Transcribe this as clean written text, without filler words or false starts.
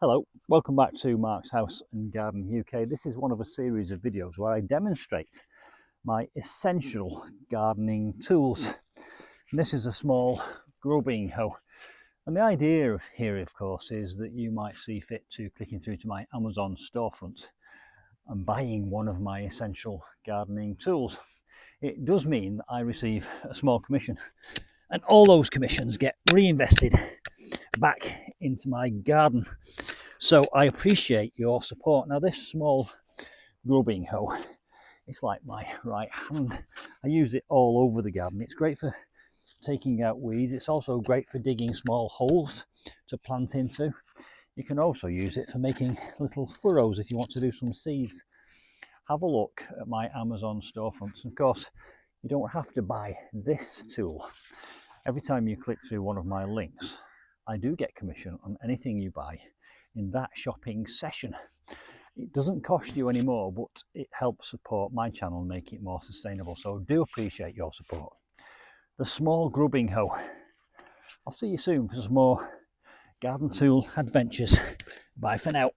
Hello, welcome back to Mark's House and Garden UK. This is one of a series of videos where I demonstrate my essential gardening tools. And this is a small grubbing hoe. And the idea here, of course, is that you might see fit to clicking through to my Amazon storefront and buying one of my essential gardening tools. It does mean that I receive a small commission, and all those commissions get reinvested back into my garden. So I appreciate your support. Now this small grubbing hoe, it's like my right hand. I use it all over the garden. It's great for taking out weeds. It's also great for digging small holes to plant into. You can also use it for making little furrows if you want to do some seeds. Have a look at my Amazon storefronts. Of course, you don't have to buy this tool. Every time you click through one of my links, I do get commission on anything you buy in that shopping session. It doesn't cost you any more, but it helps support my channel and make it more sustainable. So do appreciate your support. The small grubbing hoe. I'll see you soon for some more garden tool adventures. Bye for now.